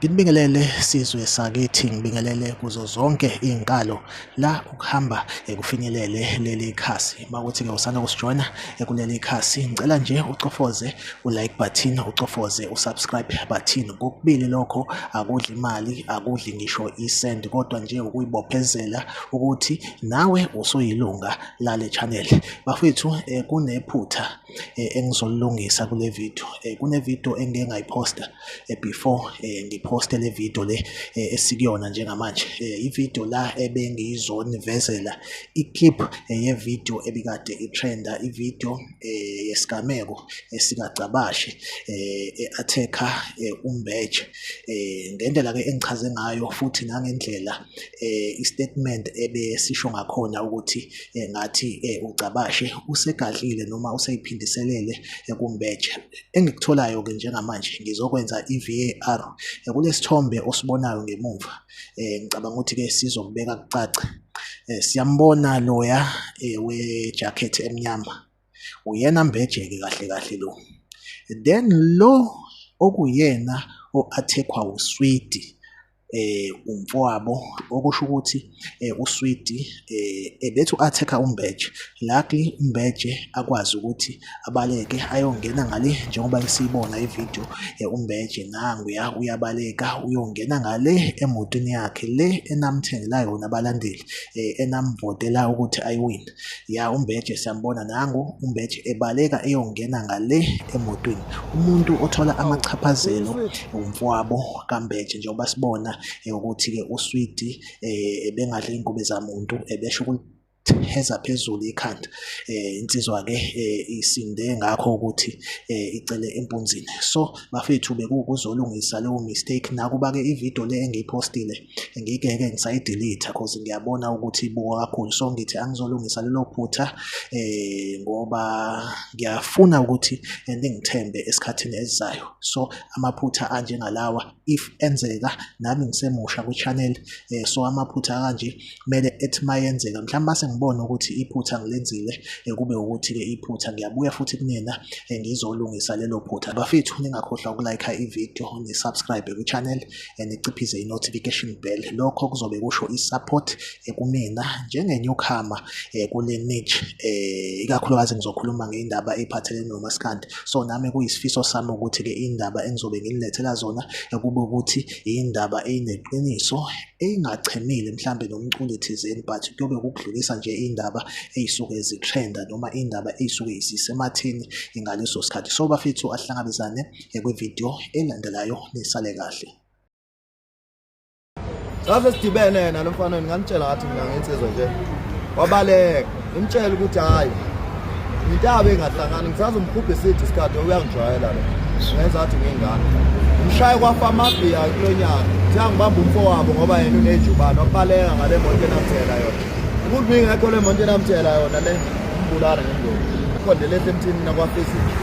Ngibingelele sizwe sakithi, ngibingelele kuzo zonke iy'nkalo la ukuhamba kufinyelele leli khasi. Makuthi-ke usanda kusijoyina kuleli khasi, ngicela nje ucofoze u-like button, ucofoze u-subscribe button. Kokubili lokho akudli imali, akudli ngisho isenti, kodwa nje ukuyibophezela ukuthi nawe usuyilunga lale channel. Bafethu, kunephutha engizolilungisa kule video. Kune video engike ngayiphosta before ngiphoste le video le esikuyona njengamanje. I-video la ebengizonivezela i-clip ye-video ebikade itrenda, i-video yesigameko esikagcabashe e-attacker uMbeje. Ngendlela ke engichaze ngayo futhi nangendlela i-statement ebesisho ngakhona ukuthi ngathi uGcabashe usegadlile noma useyiphindiselele kuMbeje. Engikutholayo ke njengamanje ngizokwenza i-VAR kulesithombe osibonayo ngemuva. Ngicabanga ukuthi ke sizokubeka kucace. Siyambona loya we-jacket emnyama, uyena Mbeje ke kahle kahle lo. Then lo okuyena o-attackwa uSwidi umfowabo, okusho ukuthi uSwidi ebethu attacker uMbeje. Luckily uMbeje akwazi ukuthi abaleke ayongena ngale, njengoba siyibona ivideo uMbeje nanguya uyabaleka uyongena ngale emotweni yakhe le enamthengela yona abalandeli, enamvotela ukuthi ayiwine. Ya uMbeje siyambona nangu uMbeje ebaleka eyongena ngale emotweni. Umuntu othola amachaphazelo umfowabo kaMbeje, njengoba sibona ukuthi-ke uSwidi bengadla iy'nkube zamuntu, ebesho ukutheza phezulu ikhanda. Insizwa-ke isinde ngakho ukuthi icele empunzini. So bafethu, bekuzolungisa leyo mistake. Nakuba-ke ivideo le engiyiphostile ngiyigeke ngisayidelete because ngiyabona ukuthi ibuka kakhulu. So ngithi angizolungisa lelo phutha ngoba ngiyafuna ukuthi ningithembe esikhathini esizayo. So amaphutha anjengalawa if enzeka nami ngisemusha kwi-channel, so amaphutha kanje kumele ethi mayenzeka mhlawumbe base ngibona ukuthi iphutha ngilenzile kube ukuthi-ke iphutha, ngiyabuya futhi kunina ngizolungisa lelo phutha. Bafethu, ningakhohlwa ukulike ivideo, ni-subscribe kwi-channel, niciphize i-notification bell. Lokho kuzobe kusho i-support kumina njenge-newcomer kule niche, ikakhulukazi ngizokhuluma ngey'ndaba ey'phathelene nomaskandi. So nami kuyisifiso sami ukuthi-ke iy'ndaba engizobe ngililethela zona kube ukuthi iy'ndaba ey'neqiniso, ey'ngachemile mhlambe nomculo thizeni, but kuyobe kukudlulisa nje iy'ndaba ey'suke zitrenda noma iy'ndaba ey'suke zisematheni ngaleso sikhathi. So bafethu, asihlangabezane kwivideo elandelayo, nisale kahle. Saze sidibene yena lo mfana, ngingamtshela ngathi mina ngensizwa nje wabaleka, ngimtshela ukuthi hayi intaba engahlangani, ngisazi umkhuphe sithi isikhathi uyangijwayela lo, ngenza ngathi ngingane umshaye kwafa amabhiya kulo nyaka, ngibamba umfowabo ngoba yena unejubane wabaleka ngale moto enamthela yona. Ukuthi ngekho le moto enamthela yona le umbulala ngendlovu khonde lehle emthini nakwafezile.